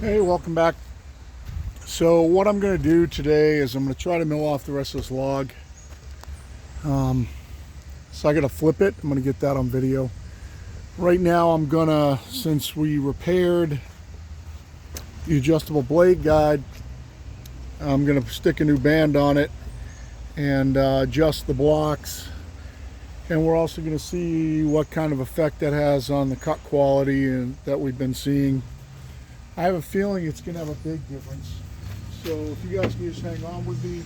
Hey, welcome back. So what I'm going to do today is I'm going to try to mill off the rest of this log. So I got to flip it. I'm going to get that on video. Right now I'm going to, since we repaired the adjustable blade guide, I'm going to stick a new band on it and adjust the blocks. And we're also going to see what kind of effect that has on the cut quality and that we've been seeing. I have a feeling it's going to have a big difference. So if you guys can just hang on with me,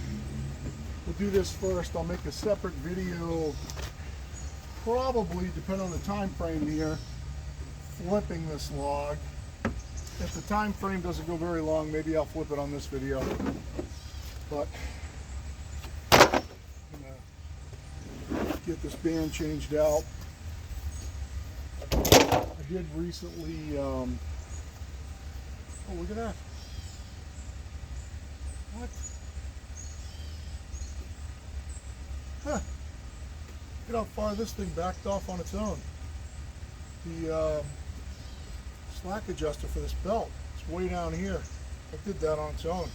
we'll do this first. I'll make a separate video, probably, depending on the time frame here, flipping this log. If the time frame doesn't go very long, maybe I'll flip it on this video. But I'm going to get this band changed out. I did recently, oh, look at that. What? Huh. Look how far this thing backed off on its own. The slack adjuster for this belt, it's way down here. It did that on its own.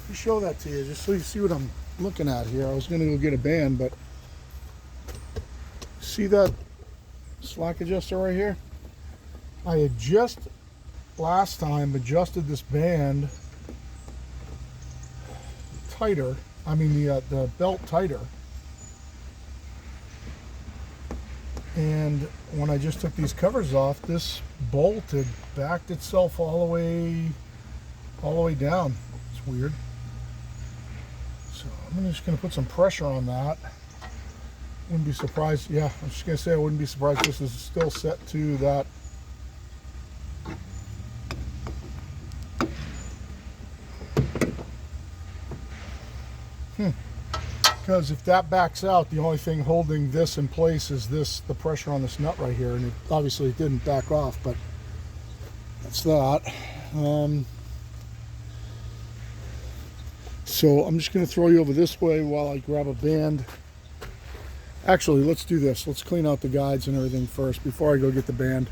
Let me show that to you just so you see what I'm looking at here. I was going to go get a band, but see that slack adjuster right here? I had just last time adjusted this band tighter, the belt tighter, and when I just took these covers off, this bolt had backed itself all the way down. It's weird. So I'm just going to put some pressure on that. Wouldn't be surprised, yeah, I'm just going to say I wouldn't be surprised if this is still set to that. Because if that backs out, the only thing holding this in place is the pressure on this nut right here, and obviously it didn't back off, but that's that. So I'm just going to throw you over this way while I grab a band. Actually, let's do this. Let's clean out the guides and everything first before I go get the band.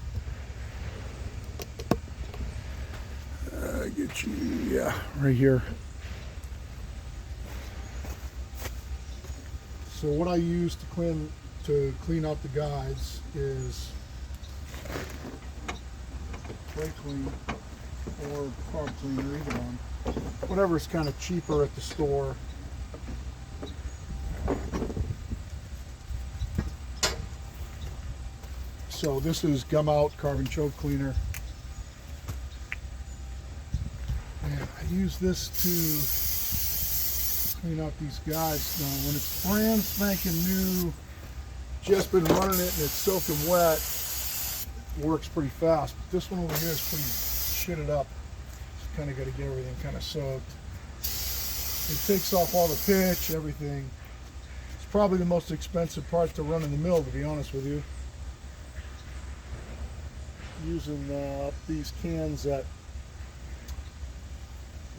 Get you, yeah, right here. So what I use to clean out the guides is brake clean or carb cleaner, either one. Whatever's kind of cheaper at the store. So this is Gum Out Carbon Choke Cleaner. And I use this to clean out these guides. Now when it's brand spanking new, just been running it and it's soaking wet, it works pretty fast. But this one over here is pretty shitted up. Just kind of got to get everything kind of soaked. It takes off all the pitch, everything. It's probably the most expensive part to run in the mill, to be honest with you. Using these cans at,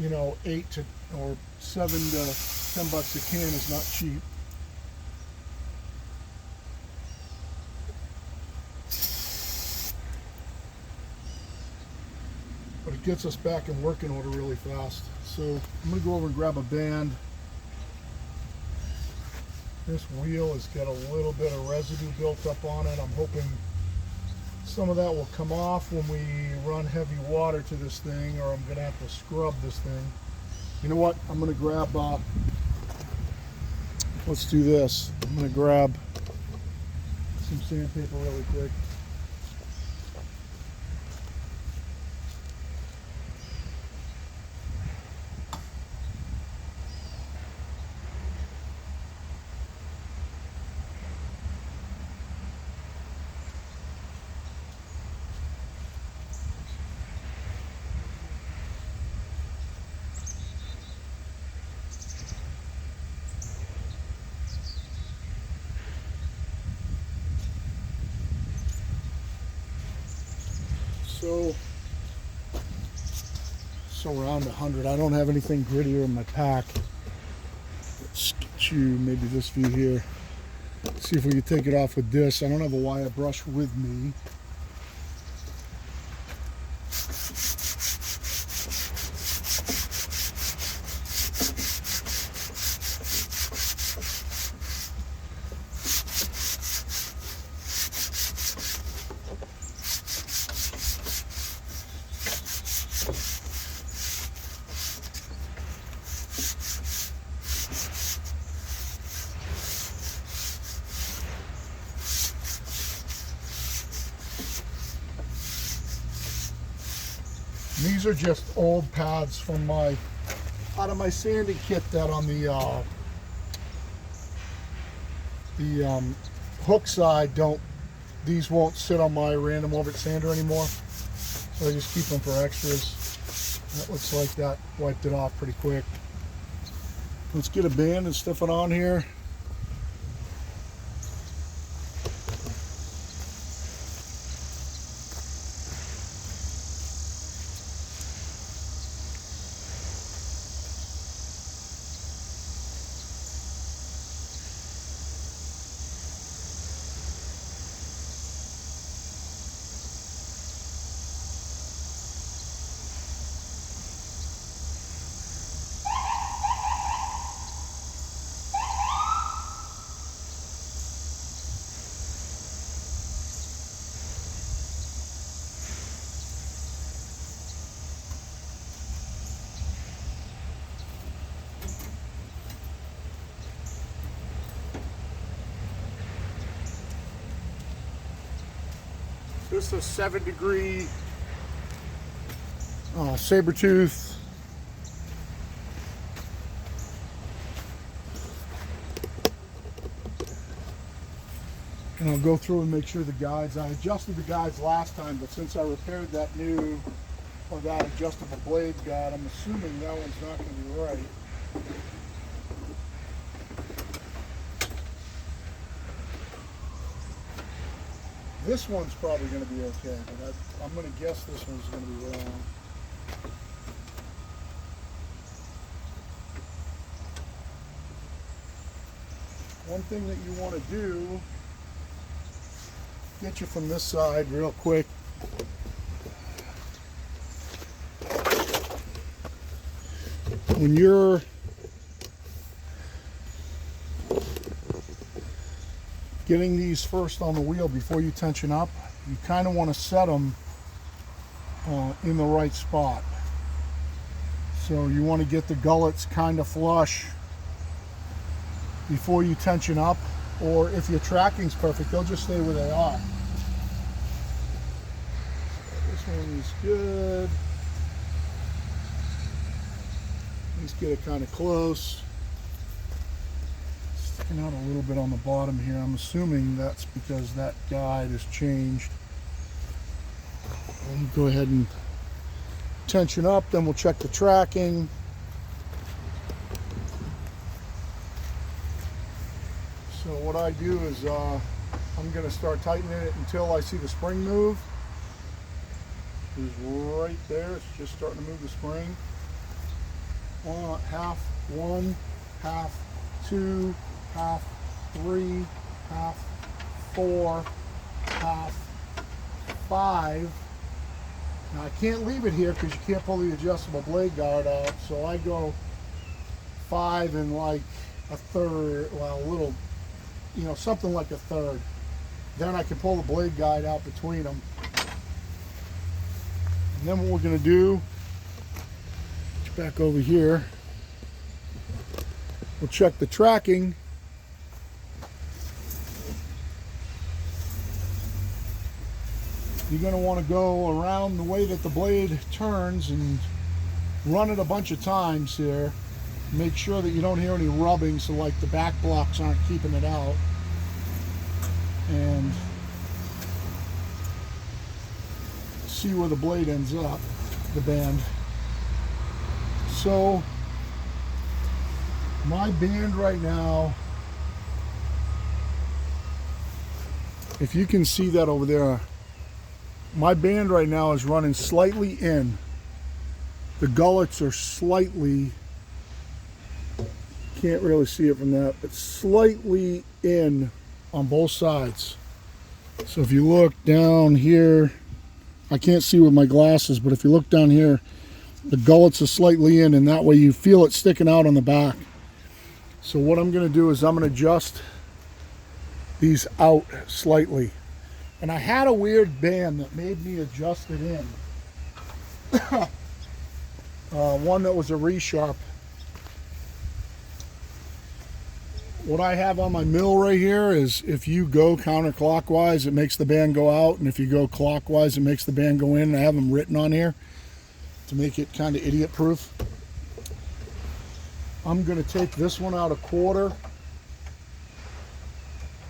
you know, 8 to or 7 to 10 bucks a can is not cheap. But it gets us back in working order really fast. So I'm going to go over and grab a band. This wheel has got a little bit of residue built up on it. I'm hoping some of that will come off when we run heavy water to this thing, or I'm going to have to scrub this thing. You know what? I'm going to grab, let's do this. I'm going to grab some sandpaper really quick. So around 100. I don't have anything grittier in my pack. Let's get you maybe this view here. See if we can take it off with this. I don't have a wire brush with me. These are just old pads from out of my sanding kit that on the hook side these won't sit on my random orbit sander anymore. So I just keep them for extras. That looks like that wiped it off pretty quick. Let's get a band and stuff it on here. This is a 7-degree saber tooth. And I'll go through and make sure the guides, I adjusted the guides last time, but since I repaired that that adjustable blade guide, I'm assuming that one's not going to be right. This one's probably going to be okay, but I'm going to guess this one's going to be wrong. One thing that you want to do, get you from this side real quick. When you're getting these first on the wheel before you tension up, you kind of want to set them in the right spot. So you want to get the gullets kind of flush before you tension up, or if your tracking's perfect, they'll just stay where they are. This one is good. Let's get it kind of close. Sticking out a little bit on the bottom here. I'm assuming that's because that guide has changed. We'll go ahead and tension up, then we'll check the tracking. So what I do is I'm going to start tightening it until I see the spring move. It's right there. It's just starting to move the spring. Half, 1, half, 2, half, 3, half, 4, half, 5. Now I can't leave it here because you can't pull the adjustable blade guard out, so I go 5 and like a third, well, a little, you know, something like a third. Then I can pull the blade guide out between them. And then what we're going to do, back over here, we'll check the tracking. You're going to want to go around the way that the blade turns and run it a bunch of times here. Make sure that you don't hear any rubbing, so like the back blocks aren't keeping it out. And see where the blade ends up, the band. So my band right now, if you can see that over there, my band right now is running slightly in. The gullets are slightly, can't really see it from that, but slightly in on both sides. So if you look down here, I can't see with my glasses, but if you look down here, the gullets are slightly in, and that way you feel it sticking out on the back. So what I'm going to do is I'm going to adjust these out slightly. And I had a weird band that made me adjust it in. One that was a resharp. What I have on my mill right here is if you go counterclockwise, it makes the band go out, and if you go clockwise, it makes the band go in. I have them written on here. to make it kind of idiot proof. I'm going to take this one out a quarter.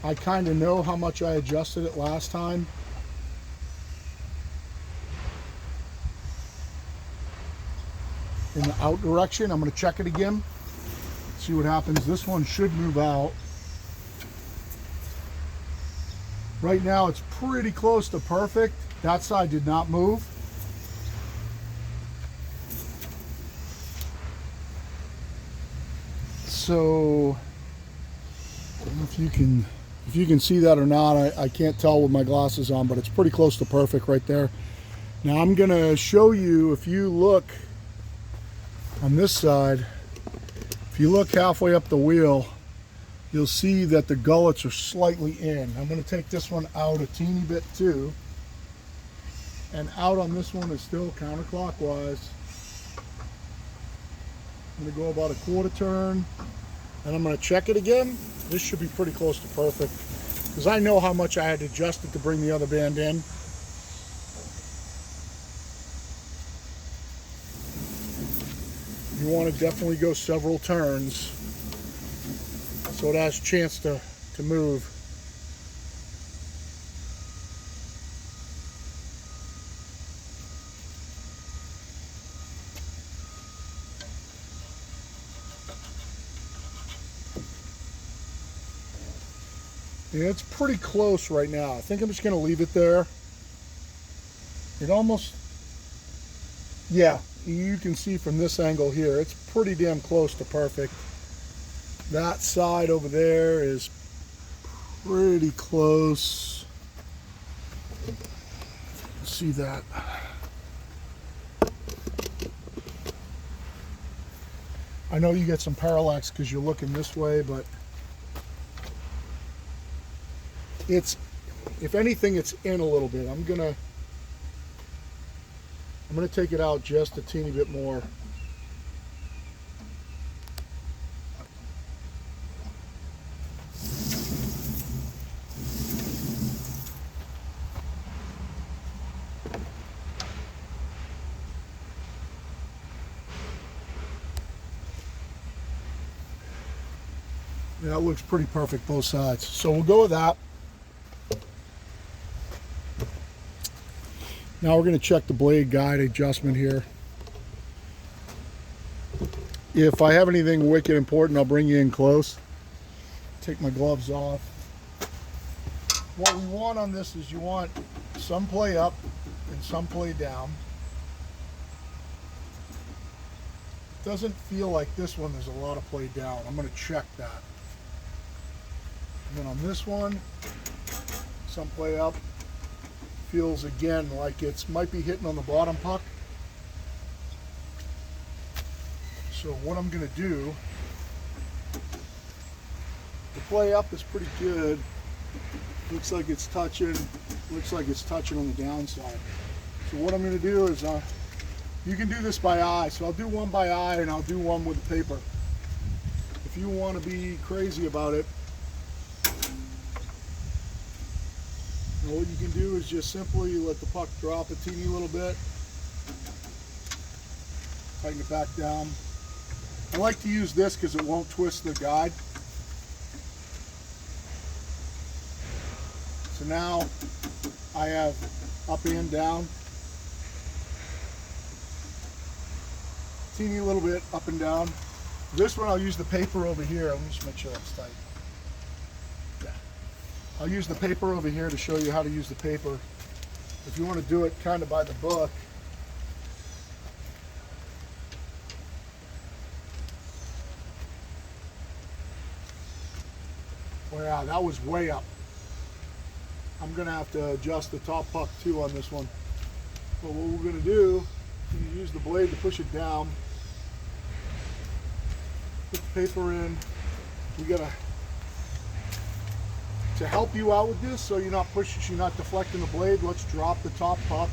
I kind of know how much I adjusted it last time. In the out direction, I'm going to check it again, see what happens. This one should move out. Right now it's pretty close to perfect. That side did not move. So I don't know if you can see that or not. I can't tell with my glasses on, but it's pretty close to perfect right there. Now I'm going to show you, if you look on this side, if you look halfway up the wheel, you'll see that the gullets are slightly in. I'm going to take this one out a teeny bit too. And out on this one is still counterclockwise. I'm going to go about a quarter turn, and I'm going to check it again. This should be pretty close to perfect, because I know how much I had adjusted to bring the other band in. You want to definitely go several turns so it has a chance to move. Yeah, it's pretty close right now. I think I'm just going to leave it there. It almost, yeah, you can see from this angle here, it's pretty damn close to perfect. That side over there is pretty close. See that? I know you get some parallax because you're looking this way, but it's, if anything, it's in a little bit. I'm gonna take it out just a teeny bit more. Yeah, it looks pretty perfect both sides. So we'll go with that. Now we're going to check the blade guide adjustment here. If I have anything wicked important, I'll bring you in close. Take my gloves off. What we want on this is you want some play up and some play down. Doesn't feel like this one there's a lot of play down. I'm going to check that. And then on this one, some play up. Feels again like it's might be hitting on the bottom puck. So what I'm going to do, the play up is pretty good. Looks like it's touching on the downside. So what I'm going to do is, you can do this by eye. So I'll do one by eye and I'll do one with the paper. If you want to be crazy about it, and what you can do is just simply let the puck drop a teeny little bit. Tighten it back down. I like to use this because it won't twist the guide. So now I have up and down. Teeny little bit up and down. This one I'll use the paper over here. Let me just make sure that's tight. Yeah. I'll use the paper over here to show you how to use the paper. If you want to do it kind of by the book. Well, yeah, that was way up. I'm going to have to adjust the top puck too on this one. But what we're going to do, you use the blade to push it down. Put the paper in. We got to help you out with this so you're not pushing, you're not deflecting the blade. Let's drop the top puck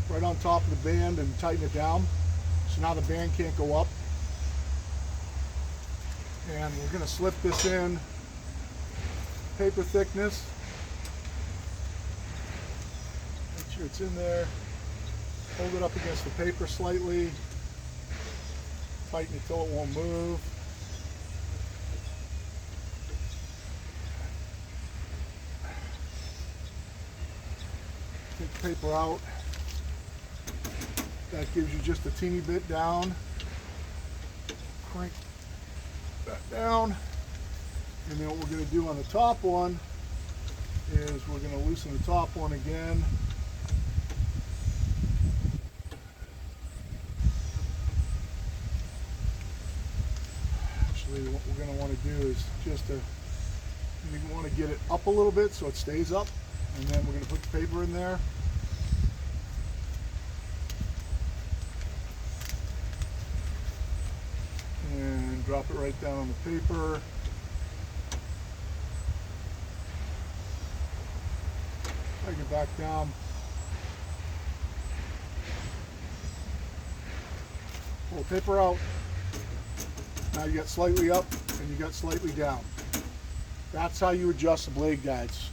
right on top of the band and tighten it down. So now the band can't go up. And we're going to slip this in paper thickness. Make sure it's in there. Hold it up against the paper slightly. Tighten it till it won't move. Take the paper out. That gives you just a teeny bit down. Crank that down. And then what we're going to do on the top one is we're going to loosen the top one again. Actually, what we're going to want to do is just you want to get it up a little bit so it stays up, and then we're going to put the paper in there. And drop it right down on the paper. Drag it back down. Pull the paper out. Now you got slightly up and you got slightly down. That's how you adjust the blade guides.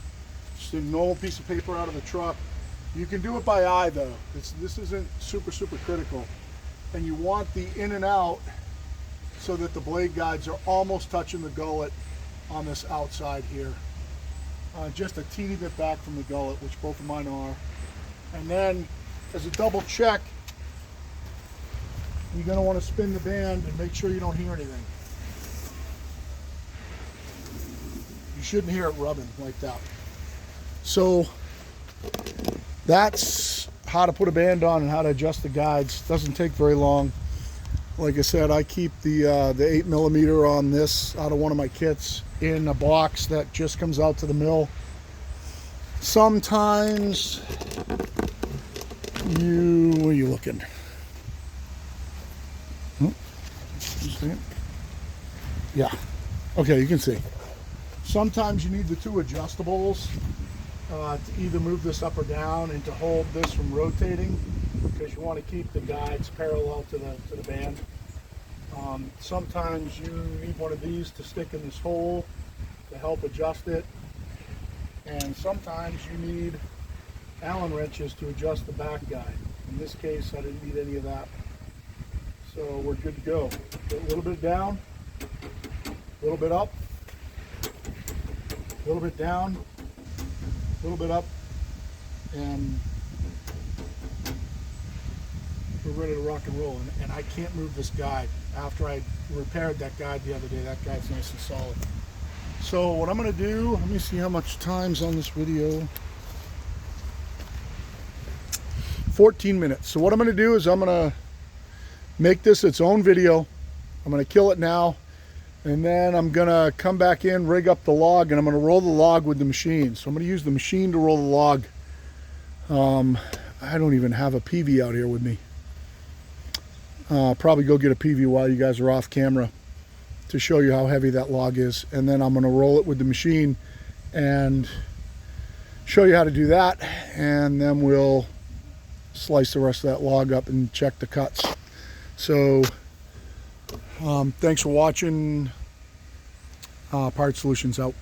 Just a normal piece of paper out of the truck. You can do it by eye though. This isn't super critical. And you want the in and out so that the blade guides are almost touching the gullet on this outside here. Just a teeny bit back from the gullet, which both of mine are. And then, as a double check, you're going to want to spin the band and make sure you don't hear anything. You shouldn't hear it rubbing like that. So, that's how to put a band on and how to adjust the guides. Doesn't take very long. Like I said, I keep the 8mm on this out of one of my kits in a box that just comes out to the mill. Sometimes where are you looking? You see it? Yeah. Okay, you can see. Sometimes you need the two adjustables to either move this up or down and to hold this from rotating, because you want to keep the guides parallel to the band. Sometimes you need one of these to stick in this hole to help adjust it, and sometimes you need Allen wrenches to adjust the back guide. In this case, I didn't need any of that, so we're good to go. Get a little bit down, a little bit up, a little bit down, a little bit up, and we're ready to rock and roll. And I can't move this guide. After I repaired that guide the other day, that guide's nice and solid. So what I'm going to do, let me see how much time's on this video. 14 minutes. So what I'm going to do is I'm going to make this its own video. I'm going to kill it now, and then I'm going to come back in, rig up the log, and I'm going to roll the log with the machine. So I'm going to use the machine to roll the log. I don't even have a PV out here with me. Probably go get a PV while you guys are off camera to show you how heavy that log is, and then I'm going to roll it with the machine and show you how to do that, and then we'll slice the rest of that log up and check the cuts. So thanks for watching. Part Solutions out.